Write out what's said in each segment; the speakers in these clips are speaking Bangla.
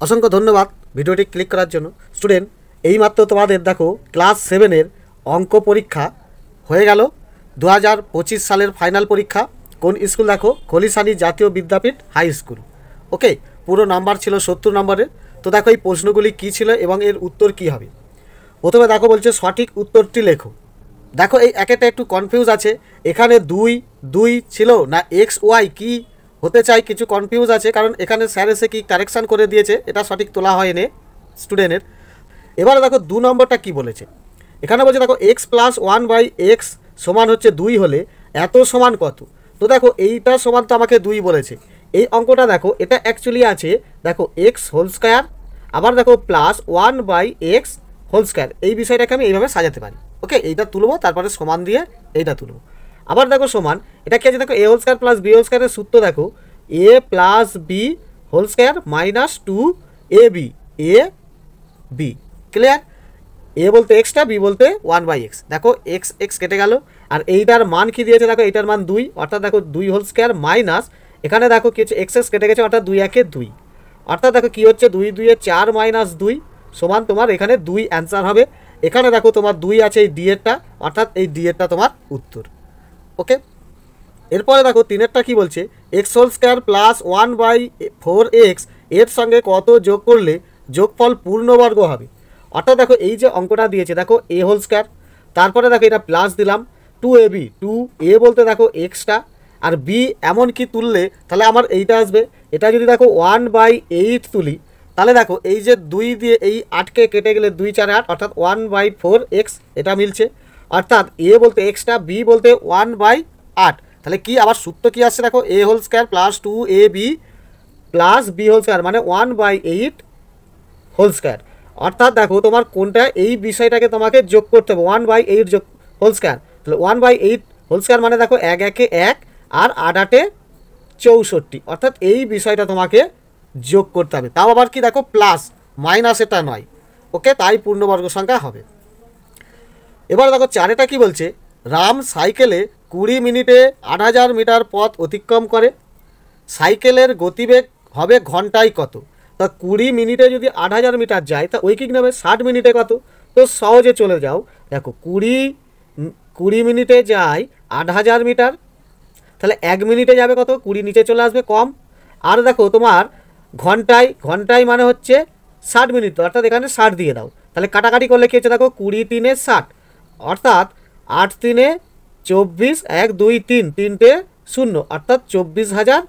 অসংখ্য ধন্যবাদ ভিডিওটি ক্লিক করার জন্য। স্টুডেন্ট, এইমাত্র তোমাদের দেখো ক্লাস 7-এর অঙ্ক পরীক্ষা হয়ে গেল। 2025 সালের ফাইনাল পরীক্ষা। কোন স্কুল দেখো? খলিশানি জাতীয় বিদ্যাপীঠ হাই স্কুল। ওকে, পুরো নাম্বার ছিল 70 নম্বরের। তো দেখো এই প্রশ্নগুলি কী ছিল এবং এর উত্তর কী হবে। প্রথমে দেখো বলছে সঠিক উত্তরটি লেখো। দেখো এই একটা একটু কনফিউজ আছে, এখানে 2 ছিল না XY কি হতে চাই, কিছু কনফিউজ আছে, কারণ এখানে স্যার এসে কি কারেকশান করে দিয়েছে, এটা সঠিক তোলা হয়নি স্টুডেন্টের। এবারে দেখো 2 নম্বরটা কি বলেছে। এখানে বলছে দেখো x+1/x সমান হচ্ছে 2 হলে এত সমান কত। তো দেখো এইটা সমান তো আমাকে 2 বলেছে। এই অঙ্কটা দেখো এটা অ্যাকচুয়ালি আছে দেখো x², আবার দেখো +1/x²। এই বিষয়টাকে আমি এইভাবে সাজাতে পারি। ওকে, এইটা তুলবো, তারপরে সমান দিয়ে এইটা তুলবো। আবার দেখো সমান, এটা কি আছে দেখো a² + b² এর সূত্র দেখো a + b² - 2ab ab। Clear? a বলতে এক্সটা, b বলতে 1/x। দেখো x কেটে গেল, আর এইটার মান কি দিয়েছে দেখো, এইটার মান 2, অর্থাৎ দেখো 2² মাইনাস এখানে দেখো কি হচ্ছে x কেটে গেছে, অর্থাৎ 2 × 2, অর্থাৎ দেখো কি হচ্ছে 2 × 2 = 4 - 2 সমান তোমার এখানে 2 অ্যান্সার হবে। এখানে দেখো তোমার 2 আছে এই ডি এরটা, অর্থাৎ এই ডি এরটা তোমার উত্তর। ওকে, এরপরে দেখো 3-এরটা কি বলছে, x² + 1/4x এর সঙ্গে কত যোগ করলে যোগফল পূর্ণবর্গ হবে। অর্থাৎ দেখো এই যে অঙ্কটা দিয়েছে দেখো a², তারপরে দেখো এটা প্লাস দিলাম 2ab, 2a বলতে দেখো এক্সটা, আর b এমন কি তুললে তাহলে আমার এইটা আসবে। এটা যদি দেখো 1/8 তুলি, তাহলে দেখো এই যে 2 দিয়ে এই 8কে কেটে গেলে 2 × 4 = 8, অর্থাৎ 1/4x এটা মিলছে। অর্থাৎ a বলতে এক্সটা, b বলতে 1/8। তাহলে কি আবার সূত্র কি আসছে দেখো a² + 2ab + b² মানে 1/8²। অর্থাৎ দেখো তোমার কোনটা এই বিষয়টাকে তোমাকে যোগ করতে হবে 1/8² তাহলে 1/8² মানে দেখো 1 × 1 আর 8 × 8 64, অর্থাৎ এই বিষয়টা তোমাকে যোগ করতে হবে। তাও আবার কি দেখো প্লাস, মাইনাস এটা নয়। ওকে, তাই পূর্ণবর্গ সংখ্যা হবে। এবার দেখো 4-এটা কি বলছে, রাম সাইকেলে 20 মিনিটে 8000 মিটার পথ অতিক্রম করে, সাইকেলের গতিবেগ হবে ঘন্টায় কত। তা 20 মিনিটে যদি 8000 মিটার যায় তা ঐকিক নেবে 60 মিনিটে কত। তো সহজে চলে যাও, দেখো 20 মিনিটে যায় 8000 মিটার, তাহলে 1 মিনিটে যাবে কত, 20 নিচে চলে আসবে কম। আর দেখো তোমার ঘন্টায় মানে হচ্ছে 60 মিনিট, অর্থাৎ এখানে 60 দিয়ে দাও। তাহলে কাটাকাটি করলে কি হচ্ছে দেখো 20 × 3 = 60, অর্থাৎ 8 × 3 = 24, 1 2 3 3টে 0, অর্থাৎ 24,000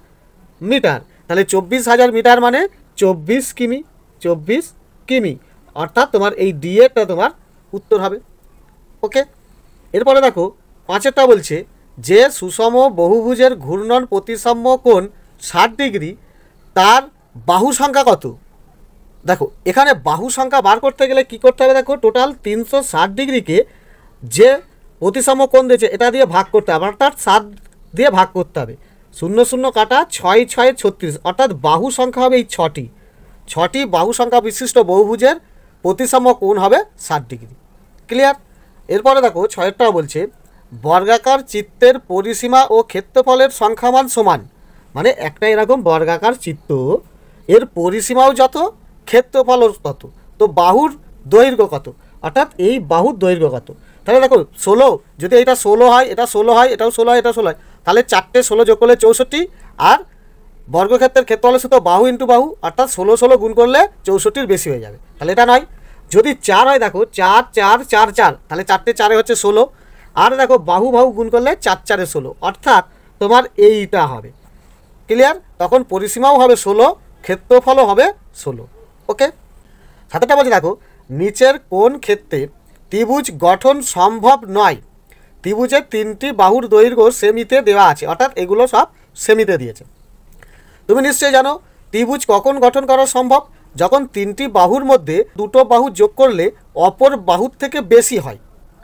মিটার। তাহলে 24,000 মিটার মানে 24 কিমি, 24 কিমি, অর্থাৎ তোমার এই ডি এরটা তোমার উত্তর হবে। ওকে, এরপরে দেখো 5-এরটা বলছে যে সুষম বহুভুজের ঘূর্ণন প্রতিসাম্য কোণ 60 ডিগ্রি, তার বাহু সংখ্যা কত। দেখো এখানে বাহু সংখ্যা বার করতে গেলে কি করতে হবে, দেখো টোটাল 360 ডিগ্রিকে যে প্রতিসাম্য কোণ দিয়েছে এটা দিয়ে ভাগ করতে হবে, অর্থাৎ 7 দিয়ে ভাগ করতে হবে। 0 0 কাটা 6 6 36, অর্থাৎ বাহু সংখ্যা হবে এই 6টি বাহু সংখ্যা বিশিষ্ট বহুভুজের প্রতিসাম্য কোণ হবে 60 ডিগ্রি। ক্লিয়ার? এরপরে দেখো 6-এরটা বলছে বর্গাকার চিত্তের পরিসীমা ও ক্ষেত্রফলের সংখ্যামান সমান, মানে একটা এরকম বর্গাকার চিত্ত, এর পরিসীমাও যত, ক্ষেত্রফলও তত, তো বাহুর দৈর্ঘ্য কত, অর্থাৎ এই বাহুর দৈর্ঘ্য কত। তাহলে দেখো 16, যদি এটা 16 হয়, এটা 16 হয়, এটাও 16 হয়, এটাও 16 হয়, তাহলে 4টে 16 যোগ করলে 64, আর বর্গক্ষেত্রের ক্ষেত্রফলের সূত্র বাহু ইন্টু বাহু, অর্থাৎ 16 16 গুণ করলে 64-র বেশি হয়ে যাবে, তাহলে এটা নয়। যদি 4 হয় দেখো 4 4 4 4, তাহলে 4টে 4 হচ্ছে 16, আর দেখো বাহু গুণ করলে 4 4 16, অর্থাৎ তোমার এইটা হবে। ক্লিয়ার? তখন পরিসীমাও হবে 16, ক্ষেত্রফলও হবে 16। ওকে, 7-টা বলছে দেখো নিচের কোন ক্ষেত্রে ত্রিভুজ গঠন সম্ভব নয়। ত্রিভুজের 3টি বাহুর দৈর্ঘ্য সেমিতে দেওয়া আছে, অর্থাৎ এগুলো সব সেমিতে দিয়েছে। তুমি নিশ্চয়ই জানো ত্রিভুজ কখন গঠন করা সম্ভব, যখন 3টি বাহুর মধ্যে 2টো বাহু যোগ করলে অপর বাহুর থেকে বেশি হয়।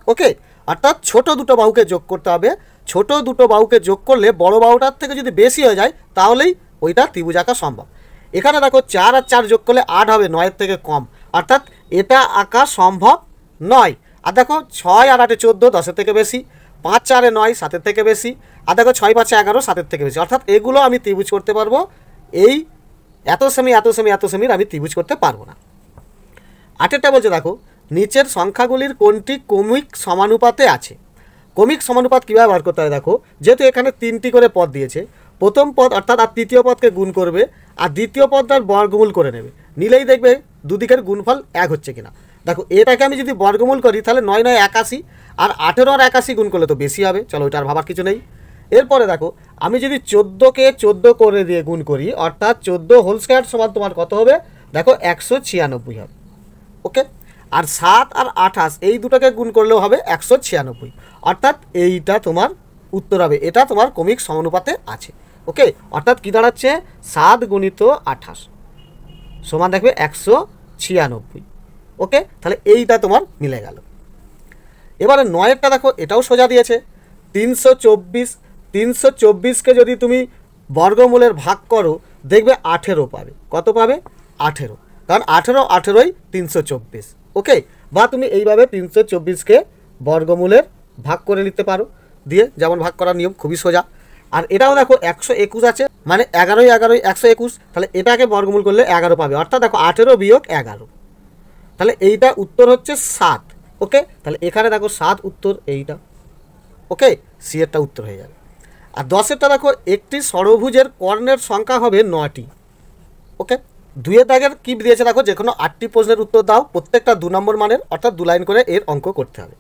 ওকে, অর্থাৎ ছোট 2টো বাহুকে যোগ করতে হবে, ছোট 2টো বাহুকে যোগ করলে বড় বাহুটার থেকে যদি বেশি হয়ে যায় তাহলেই ওইটা ত্রিভুজ আঁকা সম্ভব। এখানে দেখো 4 আর 4 যোগ করলে 8 হবে, 9-এর থেকে কম, অর্থাৎ এটা আঁকা সম্ভব নয়। আর দেখো 6 আর 8 14, 10-এর থেকে বেশি, 5 4 9, 7-এর থেকে বেশি, আর দেখো 6 5 11, 7-এর থেকে বেশি, অর্থাৎ এগুলো আমি ত্রিভুজ করতে পারবো এই এত সেমি এত সেমি এত সেমির আমি ত্রিভুজ করতে পারবো না। 8টা বলছে দেখো নিচের সংখ্যাগুলির কোনটি ক্রমিক সমানুপাতে আছে। ক্রমিক সমানুপাত কীভাবে বার করতে হবে দেখো, যেহেতু এখানে 3টি করে পদ দিয়েছে, প্রথম পদ অর্থাৎ আর তৃতীয় পদকে গুণ করবে আর দ্বিতীয় পদটার বর্গমূল করে নেবে, নিলেই দেখবে দুদিকের গুণফল 1 হচ্ছে কিনা। দেখো এটাকে আমি যদি বর্গমূল করি তাহলে 9 9 81 আর 18 আর 81 গুণ করলে তো বেশি হবে, চলো ওইটা আর ভাবার কিছু নেই। এরপরে দেখো আমি যদি 14কে 14 করে দিয়ে গুণ করি অর্থাৎ 14 হোল স্কয়ার সমান তোমার কত হবে দেখো 196 হবে। ওকে, আর 7 আর 28 এই দুটোকে গুণ করলেও হবে 196, অর্থাৎ এইটা তোমার উত্তর হবে, এটা তোমার ক্রমিক সমানুপাতে আছে। ওকে, অর্থাৎ কী দাঁড়াচ্ছে 7 গুণিত 28 সমান দেখবে 196। ওকে, তাহলে এইটা তোমার মিলে গেল। এবারে 9এরটা দেখো এটাও সোজা দিয়েছে 324, 324কে যদি তুমি বর্গমূলের ভাগ করো দেখবে 18 পাবে। কত পাবে 18, কারণ 18 18ই 324। ওকে, বা তুমি এইভাবে 324কে বর্গমূলের ভাগ করে নিতে পারো দিয়ে, যেমন ভাগ করার নিয়ম খুবই সোজা। আর এটাও দেখো 121 আছে, মানে 11 11 121, তাহলে এটাকে বর্গমূল করলে 11 পাবে, অর্থাৎ দেখো 18 বিয়োগ 11, তাহলে এইটা উত্তর হচ্ছে 7। ওকে, তাহলে এখানে দেখো 7 উত্তর এইটা। ওকে, সি এরটা উত্তর হয়ে যাবে। আর 10এরটা দেখো একটি ষড়ভুজের কর্ণের সংখ্যা হবে 9টি। ওকে, 2 দাগের কি দিয়েছে দেখো, যে কোনো 8টি প্রশ্নের উত্তর দাও, প্রত্যেকটা 2 নম্বর মানের, অর্থাৎ 2 লাইন করে এর অঙ্ক করতে হবে।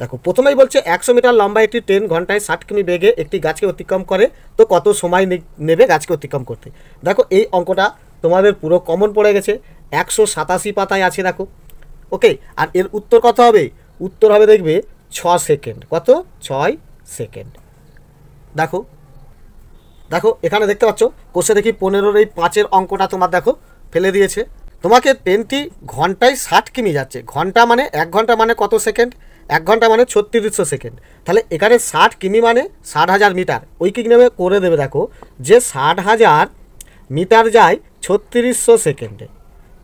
দেখো প্রথমেই বলছে 100 মিটার লম্বা একটি ট্রেন ঘন্টায় 60 কিমি বেগে একটি গাছকে অতিক্রম করে, তো কত সময় নেবে গাছকে অতিক্রম করতে। দেখো এই অঙ্কটা তোমাদের পুরো কমন পড়ে গেছে, 187 পাতায় আছে দেখো। ওকে, আর এর উত্তর কত হবে, উত্তর হবে দেখবে 6 সেকেন্ড। কত 6 সেকেন্ড। দেখো দেখো এখানে দেখতে পাচ্ছ কোষে দেখি 15-র এই 5-এর অঙ্কটা তোমার দেখো ফেলে দিয়েছে। তোমাকে ট্রেনটি ঘন্টায় 60 কিমি যাচ্ছে, ঘন্টা মানে 1 ঘন্টা মানে কত সেকেন্ড, 1 ঘন্টা মানে 3600 সেকেন্ড, তাহলে এখানে 60 কিমি মানে 60,000 মিটার, ওই কি নেবে করে দেবে দেখো যে 60,000 মিটার যায় 3600 সেকেন্ডে।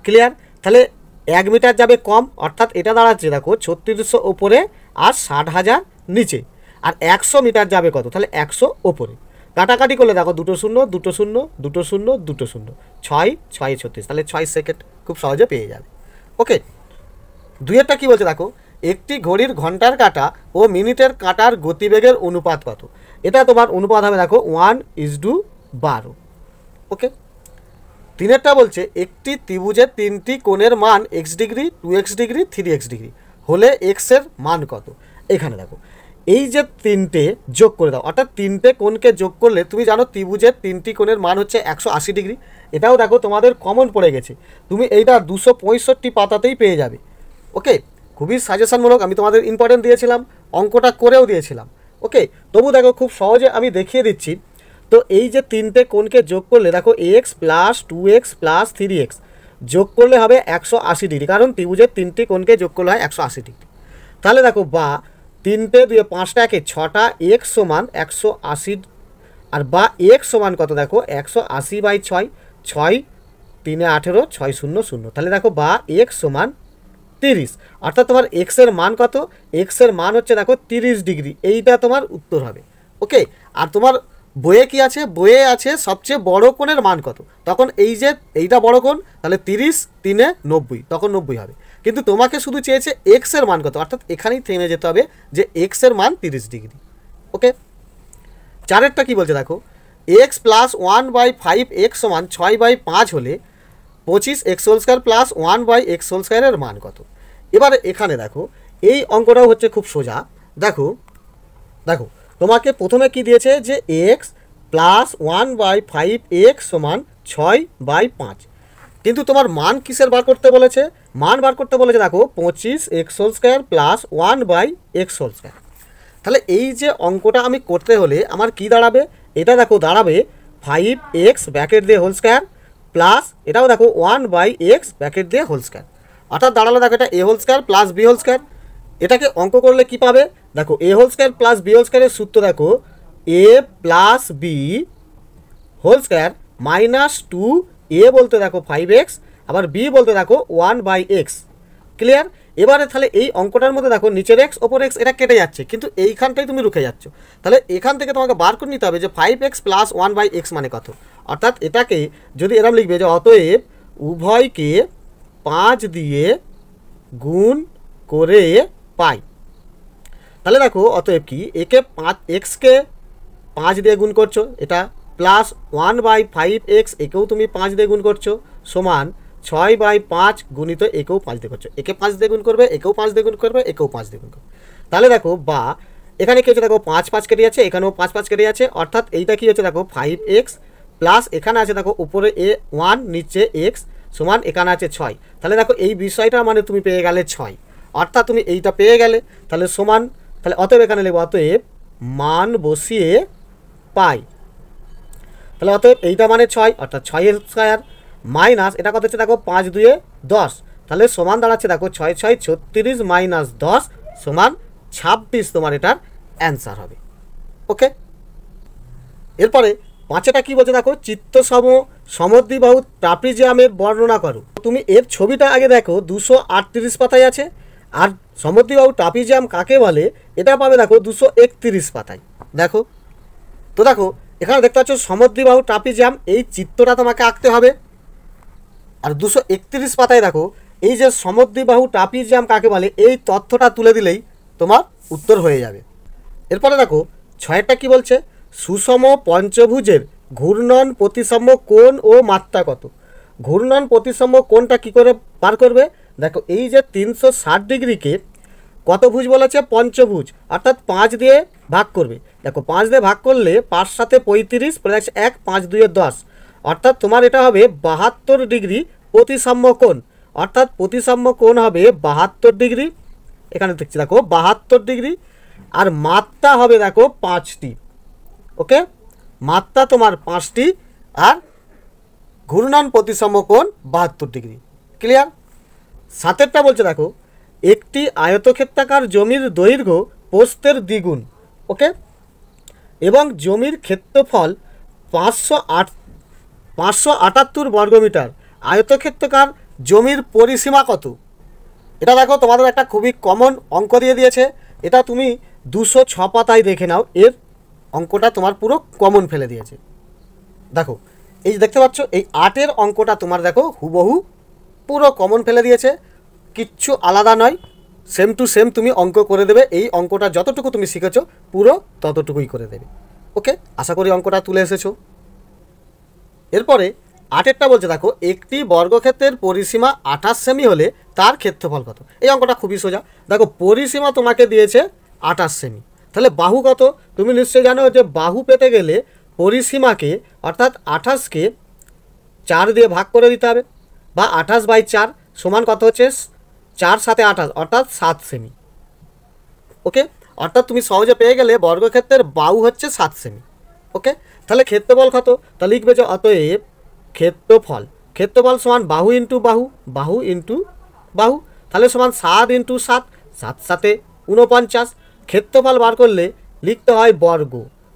ক্লিয়ার, তাহলে 1 মিটার যাবে কম, অর্থাৎ এটা দাঁড়াচ্ছে দেখো 3600 ওপরে আর 60,000 নিচে, আর 100 মিটার যাবে কত, তাহলে 100 ওপরে। কাটাকাটি করলে দেখো 2 0 2 0 2 0 2 0 6 6 36, তাহলে 6 সেকেন্ড খুব সহজে পেয়ে যাবে। ওকে, 2এরটা কী বলছে দেখো, একটি ঘড়ির ঘন্টার কাঁটা ও মিনিটের কাঁটার গতিবেগের অনুপাত কত। এটা তোমার অনুপাত হবে দেখো 1:12। ওকে, 3এরটা বলছে একটি ত্রিভুজের 3টি কোণের মান x degree 2x degree 3x degree হলে x এর মান কত। এখানে দেখো এই যে 3টে যোগ করে দাও, অর্থাৎ 3টে কোণকে যোগ করলে তুমি জানো ত্রিভুজের 3টি কোণের মান হচ্ছে 180 ডিগ্রি। এটাও দেখো তোমাদের কমন পড়ে গেছে, তুমি এইটা 265 পাতাতেই পেয়ে যাবে। ওকে, খুবই সাজেশনমূলক, আমি তোমাদের ইম্পর্টেন্ট দিয়েছিলাম, অঙ্কটা করেও দিয়েছিলাম। ওকে, তবু দেখো খুব সহজে আমি দেখিয়ে দিচ্ছি। তো এই যে 3টে কোণকে যোগ করলে দেখো x plus 2x plus 3x যোগ করলে হবে 180 ডিগ্রি, কারণ ত্রিভুজের 3টি কোণকে যোগ করলে হয় 180 ডিগ্রি। তাহলে দেখো বা 3টে 2 5টা 6টা x সমান 180, আর বা x সমান কত দেখো 180/6, 6 3 18 6 0 0, তাহলে দেখো বা x সমান 30, অর্থাৎ তোমার x এর মান কত, x এর মান হচ্ছে দেখো 30 ডিগ্রি, এইটা তোমার উত্তর হবে। ওকে, আর তোমার বইয়ে কি আছে, বইয়ে আছে সবচেয়ে বড় কোণের মান কত, তখন এই যে এইটা বড় কোণ, তাহলে 30 3 90, তখন 90 হবে, কিন্তু তোমাকে শুধু চেয়েছে x এর মান কত, অর্থাৎ এখানেই থেমে যেতে হবে যে x এর মান 30 ডিগ্রি। ওকে, 4এরটা কি বলছে দেখো, x প্লাস 1/5x সমান 6/5 হলে 25x whole square plus 1/x whole স্কয়ারের মান কত। এবারে এখানে দেখো এই অঙ্কটাও হচ্ছে খুব সোজা। দেখো দেখো তোমাকে প্রথমে কি দিয়েছে যে x প্লাস 1/5x সমান 6/5, কিন্তু তোমার মান কিসের বার করতে বলেছে, মান বার করতে বলেছে দেখো 25x whole square plus 1/x whole square. তাহলে এই যে অঙ্কটা আমি করতে হলে আমার কি দাঁড়াবে, এটা দেখো দাঁড়াবে 5x ব্র্যাকেট দিয়ে হোল স্কয়ার প্লাস এটাও দেখো 1/x ব্র্যাকেট দিয়ে হোল স্কয়ার, অর্থাৎ দাঁড়ালো দেখো এটা a whole square plus b whole square. এটাকে অঙ্ক করলে কি পাবে দেখো, a whole square plus b whole স্কয়ারের সূত্র দেখো a plus b whole square minus 2a বলতে দেখো 5x, আবার b বলতে দেখো 1/x। ক্লিয়ার, এবারে তাহলে এই অঙ্কটার মধ্যে দেখো নিচের x ওপর x এটা কেটে যাচ্ছে, কিন্তু এইখানটাই তুমি রুখে যাচ্ছ, তাহলে এখান থেকে তোমাকে বার করে নিতে হবে যে 5x প্লাস 1/x মানে কত, অর্থাৎ এটাকে যদি এরকম লিখবে যে অতএব উভয়কে 5 দিয়ে গুণ করে পাই, তাহলে দেখো অতএব কি একে 5 এক্সকে 5 দিয়ে গুণ করছো, এটা প্লাস 1/5x একেও তুমি 5 দিয়ে গুণ করছো সমান 6/5 গুণিত একেও 5 দিয়ে করছো, একে 5 দিয়ে গুণ করবে, একেও 5 দিয়ে গুণ করবে, একেও 5 দিয়ে গুণ করবে। তাহলে দেখো বা এখানে কি হচ্ছে দেখো 5 5 কেটে যাচ্ছে, এখানেও 5 5 কেটে যাচ্ছে, অর্থাৎ এইটা কি হচ্ছে দেখো 5x প্লাস এখানে আছে দেখো উপরে a1 নিচে x সমান এখানে আছে 6। তাহলে দেখো এই বিষয়টা মানে তুমি পেয়ে গেলে 6, অর্থাৎ তুমি এইটা পেয়ে গেলে। তাহলে সমান, তাহলে অতএব এখানে লিখবো অতএব মান বসিয়ে পাই, তাহলে অতএব এইটা মানে 6 অর্থাৎ 6 স্কয়ার মাইনাস এটা কত হচ্ছে দেখো 5 2 10, তাহলে সমান দাঁড়াচ্ছে দেখো 6 6 36 মাইনাস 10 সমান 26, তোমার এটার অ্যান্সার হবে। ওকে, এরপরে পাঁচেটা কি বলছে দেখো চিত্তসম সমদ্বিবাহু ট্রাপিজিয়ামের বর্ণনা করো। তুমি এর ছবিটা আগে দেখো 238 পাতায় আছে, আর সমদ্বিবাহু ট্রাপিজিয়াম কাকে বলে এটা পাবে দেখো 231 পাতায়। দেখো তো দেখো এখানে দেখতে পাচ্ছ সমদ্বিবাহু ট্রাপিজিয়াম, এই চিত্রটা তোমাকে আঁকতে হবে। আর 231 পাতায় দেখো এই যে সমদ্বিবাহু ট্রাপিজিয়াম কাকে বলে এই তথ্যটা তুলে দিলেই তোমার উত্তর হয়ে যাবে। এরপরে দেখো 6টা কি বলছে সুষম পঞ্চভুজের ঘূর্ণন প্রতিসম কোণ ও মাত্রা কত। ঘূর্ণন প্রতিসম কোণটা কি করে বার করবে, দেখো এই যে 360 ডিগ্রিকে কত ভুজ বলেছে পঞ্চভুজ, অর্থাৎ 5 দিয়ে ভাগ করবে। দেখো 5 দিয়ে ভাগ করলে 5 সাথে 35 প্লাস 1 5 2 10, অর্থাৎ তোমার এটা হবে 72 ডিগ্রি প্রতিসাম্য কোণ, অর্থাৎ প্রতিসাম্য কোণ হবে 72 ডিগ্রি। এখানে দেখছি দেখো 72 ডিগ্রি, আর মাত্রা হবে দেখো 5টি। ওকে, মাত্রা তোমার 5টি, আর ঘূর্ণন প্রতিসাম্য কোণ 72 ডিগ্রি। ক্লিয়ার। 7টা বলছে দেখো একটি আয়তক্ষেত্রাকার জমির দৈর্ঘ্য প্রস্থের দ্বিগুণ, ওকে, এবং জমির ক্ষেত্রফল 578 বর্গমিটার, আয়তক্ষেত্রাকার জমির পরিসীমা কত। এটা দেখো তোমাদের একটা খুবই কমন অঙ্ক দিয়ে দিয়েছে, এটা তুমি 206 পাতায় দেখে নাও, এর অঙ্কটা তোমার পুরো কমন ফেলে দিয়েছে। দেখো এই দেখতে পাচ্ছ এই 8-এর অঙ্কটা তোমার দেখো হুবহু পুরো কমন ফেলে দিয়েছে, কিচ্ছু আলাদা নয়, সেম টু সেম তুমি অঙ্ক করে দেবে। এই অঙ্কটা যতটুকু তুমি শিখেছো পুরো ততটুকুই করে দেবে। ওকে, আশা করি অঙ্কটা তুলে এসেছো। এরপরে 8-এরটা বলছে দেখো একটি বর্গক্ষেত্রের পরিসীমা 28 সেমি হলে তার ক্ষেত্রফল কত। এই অঙ্কটা খুবই সোজা। দেখো পরিসীমা তোমাকে দিয়েছে 28 সেমি, তাহলে বাহু কত তুমি নিশ্চয়ই জানো যে বাহু পেতে গেলে পরিসীমাকে অর্থাৎ 28কে 4 দিয়ে ভাগ করে দিতে হবে, বা 28/4 সমান কত হচ্ছে 4 7 28 অর্থাৎ 7 সেমি। ওকে, অর্থাৎ তুমি সহজে পেয়ে গেলে বর্গক্ষেত্রের বাহু হচ্ছে 7 সেমি। ওকে, তাহলে ক্ষেত্রফল কত, তাহলে লিখবে যে অতএব ক্ষেত্রফল, ক্ষেত্রফল সমান বাহু ইন্টু বাহু, বাহু ইন্টু বাহু, তাহলে সমান 7 ইন্টু 7, 7 7 49। ক্ষেত্রফল বার করলে লিখতে হয় বর্গ।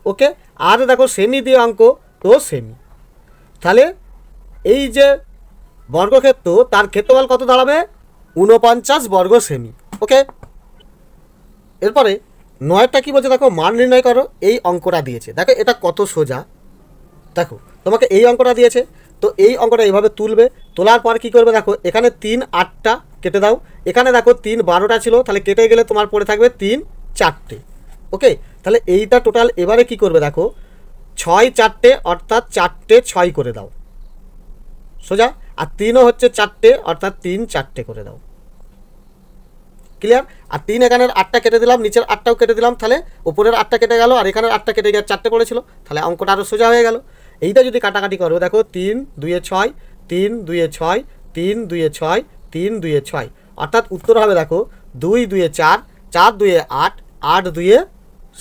ওকে, আর দেখো সেমি দিয়ে অঙ্ক তো সেমি, তাহলে এই যে বর্গক্ষেত্র তার ক্ষেত্রফল কত দাঁড়াবে 49 বর্গ সেমি। ওকে, এরপরে 9টা কি বলছে দেখো মান নির্ণয় করো। এই অঙ্কটা দিয়েছে, দেখো এটা কত সোজা। দেখো তোমাকে এই অঙ্কটা দিয়েছে, তো এই অঙ্কটা এইভাবে তুলবে, তোলার পর কি করবে দেখো এখানে 3 8টা কেটে দাও, এখানে দেখো 3 12টা ছিল, তাহলে কেটে গেলে তোমার পড়ে থাকবে 3 4টে। ওকে, তাহলে এইটা টোটাল এবারে কি করবে দেখো 6 4টে অর্থাৎ 4টে 6 করে দাও সোজা, আর 3ও হচ্ছে 4টে অর্থাৎ 3 4টে করে দাও। ক্লিয়ার। আর 3 এখানের 8টা কেটে দিলাম, নিচের 8টাও কেটে দিলাম, তাহলে উপরের 8টা কেটে গেল, আর এখানের 8টা কেটে গিয়ে 4টে পড়েছিল, তাহলে অঙ্কটা আরও সোজা হয়ে গেল। এইটা যদি কাটাকাটি করো দেখো 3 2 6 3 2 6 3 2 6 3 2 6, অর্থাৎ উত্তর হবে দেখো 2 2 4 4 2 8 8 2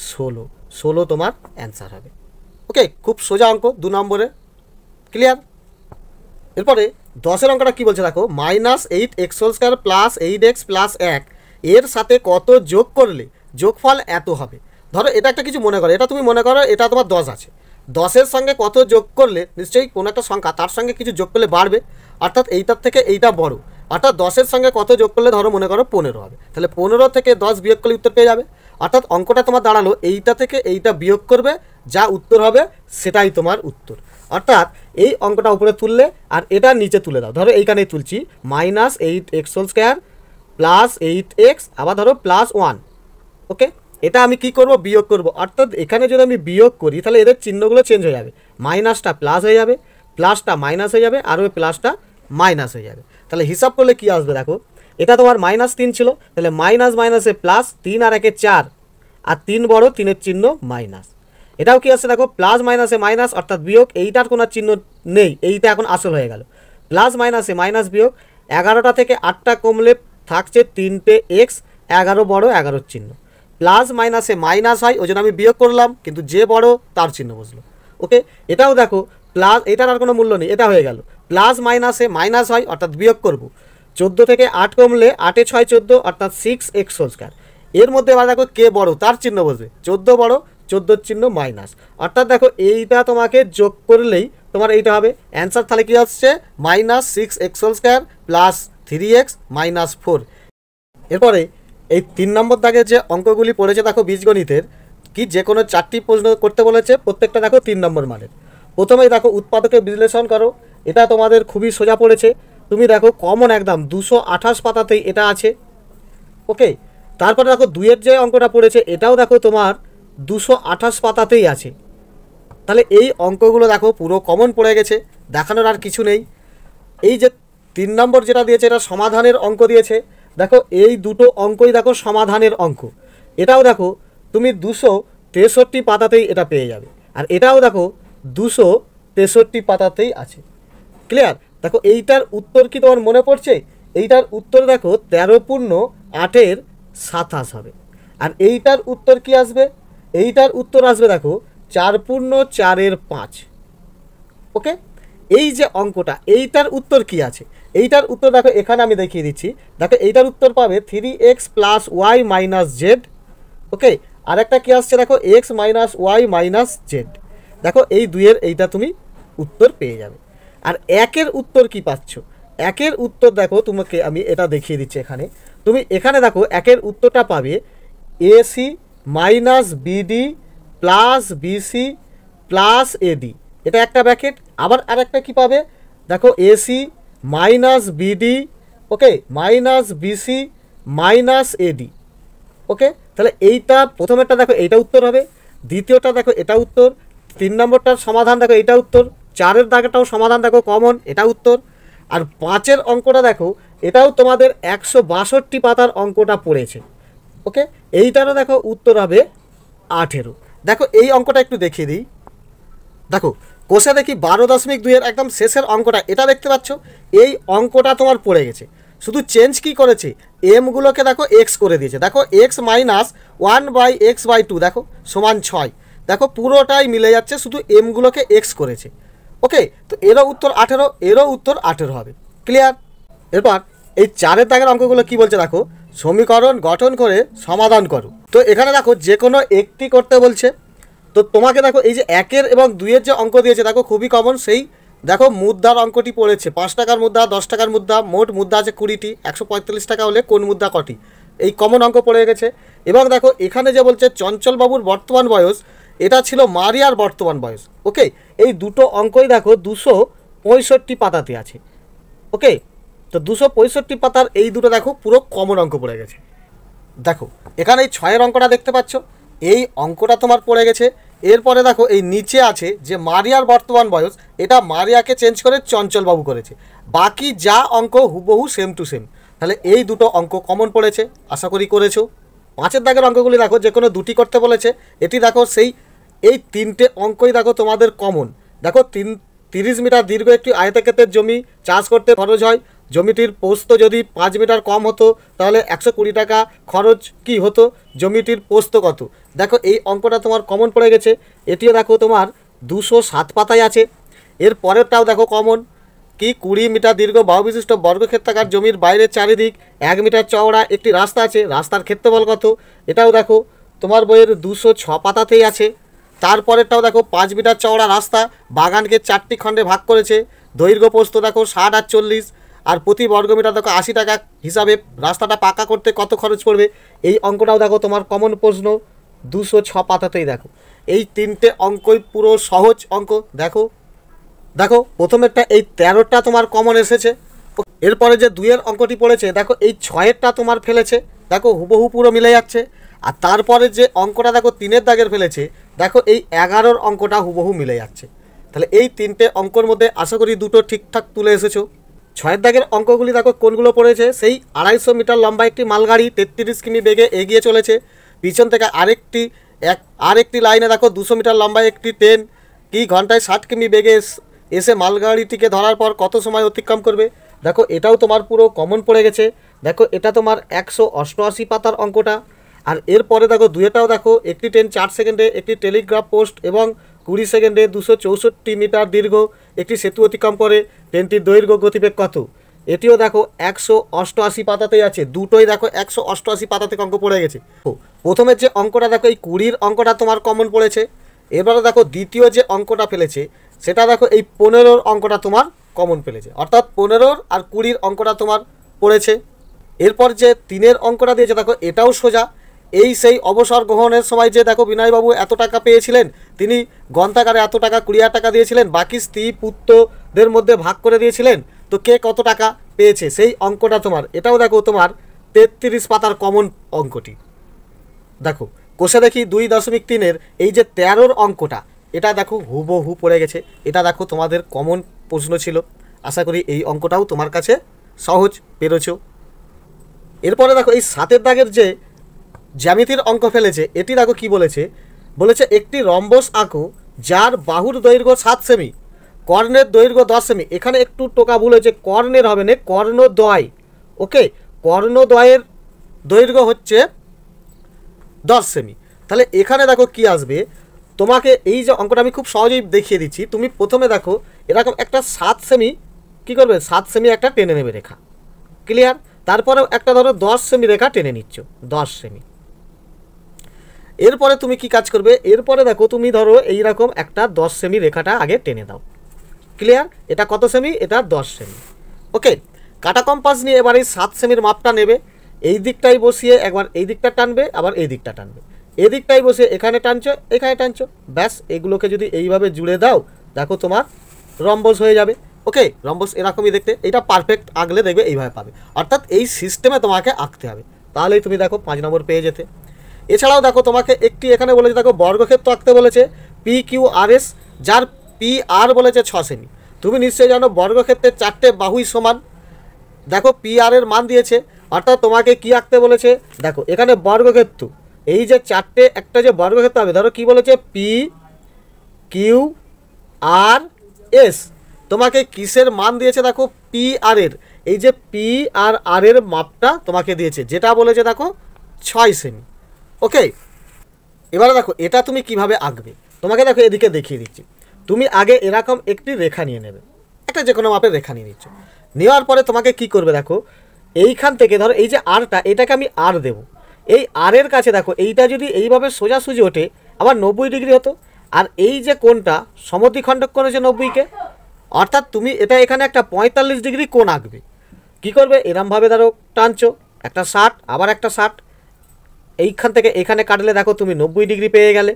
16, 16 তোমার অ্যান্সার হবে। ওকে, খুব সোজা অঙ্ক 2 নম্বরে। ক্লিয়ার। এরপরে 10-এর অঙ্কটা কী বলছে দেখো -8x² প্লাস 8x প্লাস 1 এর সাথে কত যোগ করলে যোগফল এত হবে। ধরো এটা একটা কিছু মনে করো, এটা তুমি মনে করো এটা তোমার 10 আছে, 10-এর সঙ্গে কত যোগ করলে নিশ্চয়ই কোনো একটা সংখ্যা তার সঙ্গে কিছু যোগ করলে বাড়বে, অর্থাৎ এইটার থেকে এইটা বড়, অর্থাৎ 10-এর সঙ্গে কত যোগ করলে ধরো মনে করো 15 হবে, তাহলে 15 থেকে 10 বিয়োগ করলে উত্তর পেয়ে যাবে। অর্থাৎ অঙ্কটা তোমার দাঁড়ালো এইটা থেকে এইটা বিয়োগ করবে, যা উত্তর হবে সেটাই তোমার উত্তর। অর্থাৎ এই অঙ্কটা উপরে তুললে আর এটা নিচে তুলে দাও। ধরো এইখানেই তুলছি -8x whole square plus 8x আবার ধরো +1। ওকে, এটা আমি কি করব, বিয়োগ করব। অর্থাৎ এখানে যদি আমি বিয়োগ করি তাহলে এদের চিহ্নগুলো চেঞ্জ হয়ে যাবে, মাইনাসটা প্লাস হয়ে যাবে, প্লাসটা মাইনাস হয়ে যাবে, আর ওই প্লাসটা মাইনাস হয়ে যাবে। তাহলে হিসাব করলে কি আসবে দেখো, এটা তোমার -3 ছিল, তাহলে মাইনাস মাইনাসে প্লাস, 3 আর 1 4, আর 3 বড়, 3-এর চিহ্ন মাইনাস। এটাও কি আসছে দেখো, প্লাস মাইনাসে মাইনাস অর্থাৎ বিয়োগ, এইটার কোনো চিহ্ন নেই, এইটা এখন আসল হয়ে গেল। প্লাস মাইনাসে মাইনাস বিয়োগ, 11টা থেকে 8টা কমলে থাকছে 3টে এক্স, 11 বড় 11-র চিহ্ন। প্লাস মাইনাসে মাইনাস হয়, ওই জন্য আমি বিয়োগ করলাম, কিন্তু যে বড় তার চিহ্ন বসলো। ওকে, এটাও দেখো প্লাস, এটার আর কোনো মূল্য নেই, এটা হয়ে গেল। প্লাস মাইনাসে মাইনাস হয় অর্থাৎ বিয়োগ করব, 14 থেকে 8 কমলে 8 এ 6 14 অর্থাৎ 6x হোল স্কয়ার। এর মধ্যে এবার দেখো কে বড় তার চিহ্ন বসবে, 14 বড়, 14-র চিহ্ন মাইনাস। অর্থাৎ দেখো এইটা তোমাকে যোগ করলেই তোমার এইটা হবে অ্যান্সার। তাহলে কি আসছে, -6x whole square plus 3x minus 4। এরপরে এই 3 নম্বর দাগের যে অঙ্কগুলি পড়েছে দেখো বীজগণিতের, কি যে কোনো 4টি প্রশ্ন করতে বলেছে, প্রত্যেকটা দেখো 3 নম্বর মানের। প্রথমেই দেখো উৎপাদকে বিশ্লেষণ করো, এটা তোমাদের খুবই সোজা পড়েছে। তুমি দেখো কমন একদম 228 পাতাতেই এটা আছে। ওকে, তারপরে দেখো 2-এর যে অঙ্কটা পড়েছে এটাও দেখো তোমার 228 পাতাতেই আছে। তাহলে এই অঙ্কগুলো দেখো পুরো কমন পড়ে গেছে, দেখানোর আর কিছু নেই। এই যে 3 নম্বর যেটা দিয়েছে এটা সমাধানের অঙ্ক দিয়েছে, দেখো এই দুটো অঙ্কই দেখো সমাধানের অঙ্ক। এটাও দেখো তুমি 263 পাতাতেই এটা পেয়ে যাবে, আর এটাও দেখো 263 পাতাতেই আছে। ক্লিয়ার? দেখো এইটার উত্তর কি তোমার মনে পড়ছে? এইটার উত্তর দেখো 13×8=27 হবে। আর এইটার উত্তর কি আসবে? এইটার উত্তর আসবে দেখো 4×4=5। ওকে, এই যে অঙ্কটা এইটার উত্তর কি আছে? এইটার উত্তর দেখো এখানে আমি দেখিয়ে দিচ্ছি। দেখো এইটার উত্তর পাবে 3x + y - z। ওকে, আর একটা কি আসছে দেখো x - y - z। দেখো এই 2-এর এইটা তুমি উত্তর পেয়ে যাবে। আর 1-এর উত্তর কি পাচ্ছ? 1-এর উত্তর দেখো তোমাকে আমি এটা দেখিয়ে দিচ্ছি এখানে। তুমি এখানে দেখো 1-এর উত্তরটা পাবে ac - bd + bc + ad, এটা একটা ব্র্যাকেট। আবার আরেকটা কি পাবে দেখো ac - bd, ওকে, -bc - ad। ওকে, তাহলে এইটা প্রথমেরটা দেখো এইটা উত্তর হবে, দ্বিতীয়টা দেখো এটা উত্তর, 3 নম্বরটার সমাধান দেখো এটা উত্তর, 4-এর দাগটাও সমাধান দেখো কমন, এটা উত্তর। আর 5-এর অঙ্কটা দেখো এটাও তোমাদের 162 পাতার অঙ্কটা পড়েছে। ওকে, এইটারও দেখো উত্তর হবে 18। দেখো এই অঙ্কটা একটু দেখিয়ে দিই। দেখো কোষে দেখি 12.2-এর একদম শেষের অঙ্কটা, এটা দেখতে পাচ্ছ, এই অঙ্কটা তোমার পড়ে গেছে। শুধু চেঞ্জ কি করেছে, এমগুলোকে দেখো এক্স করে দিয়েছে। দেখো x - 1/x/2 দেখো সমান 6। দেখো পুরোটাই মিলে যাচ্ছে, শুধু এমগুলোকে এক্স করেছে। ওকে, তো এরও উত্তর 18, এরও উত্তর 18 হবে। ক্লিয়ার? এরপর এই 4-এর দাগের অঙ্কগুলো কি বলছে দেখো, সমীকরণ গঠন করে সমাধান করো। তো এখানে দেখো যে কোনো একটি করতে বলছে। তো তোমাকে দেখো এই যে 1-এর এবং 2-এর যে অঙ্ক দিয়েছে দেখো খুবই কমন। সেই দেখো মুদ্রার অঙ্কটি পড়েছে, 5 টাকার মুদ্রা, 10 টাকার মুদ্রা, মোট মুদ্রা আছে 20টি, 145 টাকা হলে কোন মুদ্রা কটি, এই কমন অঙ্ক পড়ে গেছে। এবং দেখো এখানে যে বলছে চঞ্চলবাবুর বর্তমান বয়স, এটা ছিল মারিয়ার বর্তমান বয়স। ওকে, এই দুটো অঙ্কই দেখো 265 পাতাতে আছে। ওকে, তো 265 পাতার এই দুটো দেখো পুরো কমন অঙ্ক পড়ে গেছে। দেখো এখানে এই 6-এর অঙ্কটা দেখতে পাচ্ছ, এই অঙ্কটা তোমার পড়ে গেছে। এরপরে দেখো এই নিচে আছে যে মারিয়ার বর্তমান বয়স, এটা মারিয়াকে চেঞ্জ করে চঞ্চলবাবু করেছে। বাকি যা অঙ্ক হুবহু সেম টু সেম। তাহলে এই দুটো অঙ্ক কমন পড়েছে, আশা করি করেছো। 5-এর দাগের অঙ্কগুলি দেখো যে কোনো দুটি করতে বলেছে, এটি দেখো সেই এই 3টে অঙ্কই দেখো তোমাদের কমন। দেখো 30 মিটার দীর্ঘ একটি আয়তক্ষেত্রের জমি চাষ করতে খরচ হয়, জমিটির পোস্ত যদি 5 মিটার কম হতো তাহলে 120 টাকা খরচ কি হতো, জমিটির পোস্ত কত। দেখো এই অঙ্কটা তোমার কমন পড়ে গেছে, এটিও দেখো তোমার 207 পাতায় আছে। এর পরেরটাও দেখো কমন, কি 20 মিটার দীর্ঘ বাহুবিশিষ্ট বর্গক্ষেত্রাকার জমির বাইরের চারিদিক 1 মিটার চওড়া একটি রাস্তা আছে, রাস্তার ক্ষেত্রফল কত, এটাও দেখো তোমার বইয়ের 206 পাতাতেই আছে। তারপরেরটাও দেখো 5 মিটার চওড়া রাস্তা, বাগানকে 4টি খণ্ডে ভাগ করেছে, দৈর্ঘ্য প্রস্থ দেখো 60 আর 40, আর প্রতি বর্গমিটার দেখো 80 টাকা হিসাবে রাস্তাটা পাকা করতে কত খরচ পড়বে। এই অঙ্কটাও দেখো তোমার কমন প্রশ্ন, 206 পাতাতেই দেখো। এই 3টে অঙ্কই পুরো সহজ অঙ্ক। দেখো দেখো প্রথমেরটা এই 13টা তোমার কমন এসেছে। এরপরে যে 2-এর অঙ্কটি পড়েছে দেখো এই 6-এরটা তোমার ফেলেছে, দেখো হুবহু পুরো মিলে যাচ্ছে। আর তারপরে যে অঙ্কটা দেখো 3-এর দাগের ফেলেছে, দেখো এই 11-র অঙ্কটা হুবহু মিলে যাচ্ছে। তাহলে এই 3টে অঙ্কর মধ্যে আশা করি দুটো ঠিকঠাক তুলে এসেছো। 6-এর দাগের অঙ্কগুলি দেখো কোনগুলো পড়েছে, সেই 250 মিটার লম্বা একটি মালগাড়ি 33 কিমি বেগে এগিয়ে চলেছে। পিছন থেকে আরেকটি লাইনে দেখো 200 মিটার লম্বা একটি ট্রেন কি ঘন্টায় 60 কিমি বেগে এসে মালগাড়িটিকে ধরার পর কত সময় অতিক্রম করবে। দেখো এটাও তোমার পুরো কমন পড়ে গেছে। দেখো এটা তোমার 188 পাতার অঙ্কটা। আর এরপরে দেখো 2-এটাও দেখো একটি ট্রেন 4 সেকেন্ডে একটি টেলিগ্রাফ পোস্ট এবং 20 সেকেন্ডে 264 মিটার দীর্ঘ একটি সেতু অতিক্রম করে, ট্রেনটির দৈর্ঘ্য গতিবেগ কত। এটিও দেখো 188 পাতাতেই আছে, দুটোই দেখো 188 পাতাতে অঙ্ক পড়ে গেছে। প্রথমের যে অঙ্কটা দেখো এই 20-র অঙ্কটা তোমার কমন পড়েছে। এবারে দেখো দ্বিতীয় যে অঙ্কটা ফেলেছে সেটা দেখো এই 15-র অঙ্কটা তোমার কমন ফেলেছে, অর্থাৎ 15 আর 20-র অঙ্কটা তোমার পড়েছে। এরপর যে 3-এর অঙ্কটা দিয়েছে দেখো এটাও সোজা। এই সেই অবসর গ্রহণের সময় যে দেখো বিনয়বাবু এত টাকা পেয়েছিলেন, তিনি গ্রন্থাগারে এত টাকা 20,000 টাকা দিয়েছিলেন, বাকি স্ত্রী পুত্রদের মধ্যে ভাগ করে দিয়েছিলেন, তো কে কত টাকা পেয়েছে সেই অঙ্কটা তোমার। এটাও দেখো তোমার 33 পাতার কমন অঙ্কটি। দেখো কোষে দেখি 2.3-এর এই যে 13-র অঙ্কটা, এটা দেখো হুবহু পড়ে গেছে। এটা দেখো তোমাদের কমন প্রশ্ন ছিল, আশা করি এই অঙ্কটাও তোমার কাছে সহজ পেরেছ। এরপরে দেখো এই 7-এর দাগের যে জ্যামিতির অঙ্ক ফেলেছে, এটি দেখো কি বলেছে একটি রম্বস আঁকো যার বাহুর দৈর্ঘ্য 7 সেমি, কর্ণের দৈর্ঘ্য 10 সেমি। এখানে একটু টোকা ভুল হয়েছে, কর্ণের হবে না, কর্ণদ্বয়। ওকে, কর্ণদ্বয়ের দৈর্ঘ্য হচ্ছে 10 সেমি। তাহলে এখানে দেখো কি আসবে, তোমাকে এই যে অঙ্কটা আমি খুব সহজেই দেখিয়ে দিচ্ছি। তুমি প্রথমে দেখো এরকম একটা 7 সেমি কী করবে, 7 সেমি একটা টেনে নেবে রেখা, ক্লিয়ার। তারপরেও একটা ধরো 10 সেমি রেখা টেনে নিচ্ছ, 10 সেমি। এরপরে তুমি কি কাজ করবে, এরপরে দেখো তুমি ধরো এইরকম একটা 10 সেমি রেখাটা আগে টেনে দাও, ক্লিয়ার। এটা কত সেমি, এটা 10 সেমি। ওকে, কাটা কম্পাস নিয়ে এবার এই 7 সেমির মাপটা নেবে, এই দিকটাই বসিয়ে একবার এই দিকটা টানবে, আবার এই দিকটা টানবে, এই দিকটাই বসে এখানে টানছো, এখানে টানছো, ব্যাস এগুলোকে যদি এইভাবে জুড়ে দাও দেখো তোমার রম্বস হয়ে যাবে। ওকে, রম্বস এরকমই দেখতে, এটা পারফেক্ট আঁকলে দেখবে এইভাবে পাবে, অর্থাৎ এই সিস্টেমে তোমাকে আঁকতে হবে, তাহলেই তুমি দেখো 5 নম্বর পেয়ে যেতে। এছাড়াও দেখো তোমাকে একটি এখানে বলেছে দেখো বর্গক্ষেত্র আঁকতে বলেছে PQRS, যার PR বলেছে 6 সেমি। তুমি নিশ্চয়ই জানো বর্গক্ষেত্রের 4টে বাহুই সমান। দেখো PR এর মান দিয়েছে, অর্থাৎ তোমাকে কি আঁকতে বলেছে, দেখো এখানে বর্গক্ষেত্র, এই যে 4টে একটা যে বর্গক্ষেত্র হবে, ধরো কি বলেছে PQRS, তোমাকে কিসের মান দিয়েছে, দেখো PR এর, এই যে PR এর মাপটা তোমাকে দিয়েছে, যেটা বলেছে দেখো 6 সেমি। ওকে, এবারে দেখো এটা তুমি কিভাবে আঁকবে, তোমাকে দেখো এদিকে দেখিয়ে দিচ্ছি। তুমি আগে এরকম একটি রেখা নিয়ে নেবে, একটা যে কোনো মাপের রেখা নিয়ে নিচ্ছ, নেওয়ার পরে তোমাকে কি করবে, দেখো এইখান থেকে ধরো এই যে আরটা, এটাকে আমি আর দেবো, এই আরের কাছে দেখো এইটা যদি এইভাবে সোজাসুজি ওঠে আবার 90 ডিগ্রি হতো, আর এই যে কোণটা সমদ্বিখণ্ডক করেছে 90-কে, অর্থাৎ তুমি এটা এখানে একটা 45 ডিগ্রি কোণ আঁকবে। কী করবে, এরমভাবে ধরো টানছো, একটা 60 আবার একটা 60, এইখান থেকে এখানে কাটলে দেখো তুমি 90 ডিগ্রি পেয়ে গেলে।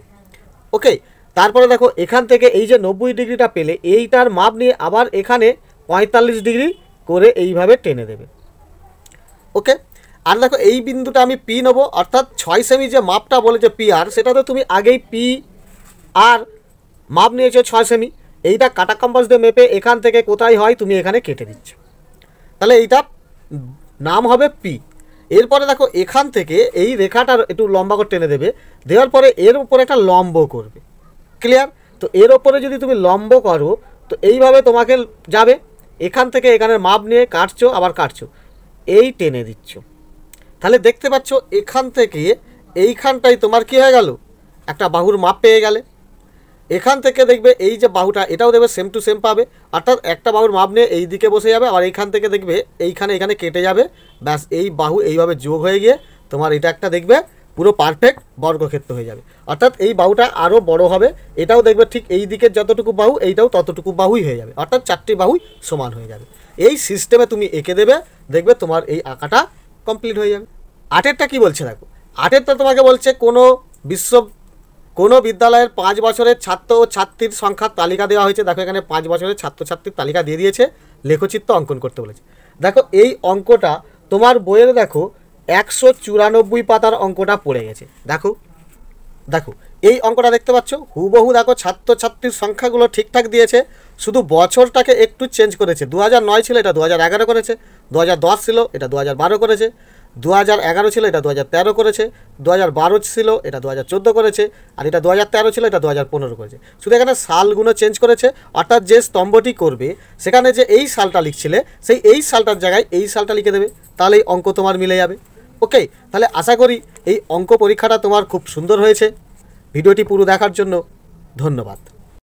ওকে, তারপরে দেখো এখান থেকে এই যে 90 ডিগ্রিটা পেলে, এইটার মাপ নিয়ে আবার এখানে 45 ডিগ্রি করে এইভাবে টেনে দেবে। ওকে, আর দেখো এই বিন্দুটা আমি পি নেবো, অর্থাৎ 6 সেমি যে মাপটা বলেছে PR, সেটা তো তুমি আগেই PR মাপ নিয়েছো 6 সেমি, এইটা কাটা কম্পাস দিয়ে মেপে এখান থেকে কোথায় হয় তুমি এখানে কেটে দিচ্ছ, তাহলে এইটা নাম হবে P। এরপরে দেখো এখান থেকে এই রেখাটার একটু লম্বা করে টেনে দেবে, দেওয়ার পরে এর উপরে একটা লম্ব করবে, ক্লিয়ার। তো এর ওপরে যদি তুমি লম্ব করো তো এইভাবে তোমাকে যাবে, এখান থেকে এখানের মাপ নিয়ে কাটছো, আবার কাটছো, এই টেনে দিচ্ছ, তাহলে দেখতে পাচ্ছ এখান থেকে এইখানটাই তোমার কী হয়ে গেল, একটা বাহুর মাপ পেয়ে গেলে। এখান থেকে দেখবে এই যে বাহুটা, এটাও দেখবে সেম টু সেম পাবে, অর্থাৎ একটা বাহুর মাপ নিয়ে এই দিকে বসে যাবে, আর এইখান থেকে দেখবে এখানে কেটে যাবে, ব্যাস এই বাহু এইভাবে যোগ হয়ে গিয়ে তোমার এটা একটা দেখবে পুরো পারফেক্ট বর্গক্ষেত্র হয়ে যাবে, অর্থাৎ এই বাহুটা আরও বড় হবে, এটাও দেখবে ঠিক এই দিকের যতটুকু বাহু এইটাও ততটুকু বাহুই হয়ে যাবে, অর্থাৎ 4টি বাহুই সমান হয়ে যাবে। এই সিস্টেমে তুমি এঁকে দেবে, দেখবে তোমার এই আঁকাটা কমপ্লিট হয়ে যাবে। 8এরটা কি বলছে দেখো, 8এরটা তোমাকে বলছে কোনো কোনো বিদ্যালয়ের 5 বছরের ছাত্র ও ছাত্রীর সংখ্যার তালিকা দেওয়া হয়েছে। দেখো এখানে 5 বছরের ছাত্রছাত্রীর তালিকা দিয়ে দিয়েছে, লেখচিত্র অঙ্কন করতে বলেছে। দেখো এই অঙ্কটা তোমার বইয়ের দেখো 194 পাতার অঙ্কটা পড়ে গেছে। দেখো দেখো এই অঙ্কটা দেখতে পাচ্ছ, হুবহু দেখো ছাত্রছাত্রীর সংখ্যাগুলো ঠিকঠাক দিয়েছে, শুধু বছরটাকে একটু চেঞ্জ করেছে। 2009 ছিল, এটা 2011 করেছে। 2010 ছিল, এটা 2012 করেছে। 2011 ছিল, এটা 2013 করেছে। 2012 ছিল, এটা 2014 করেছে। আর এটা 2013 ছিল, এটা 2015 করেছে। শুধু এখানে সালগুলো চেঞ্জ করেছে, অর্থাৎ যে স্তম্ভটি করবে সেখানে যে এই সালটা লিখছিলে সেই এই সালটার জায়গায় এই সালটা লিখে দেবে, তাহলেই অঙ্ক তোমার মিলে যাবে। ওকে, তাহলে আশা করি এই অঙ্ক পরীক্ষাটা তোমার খুব সুন্দর হয়েছে। ভিডিওটি পুরো দেখার জন্য ধন্যবাদ।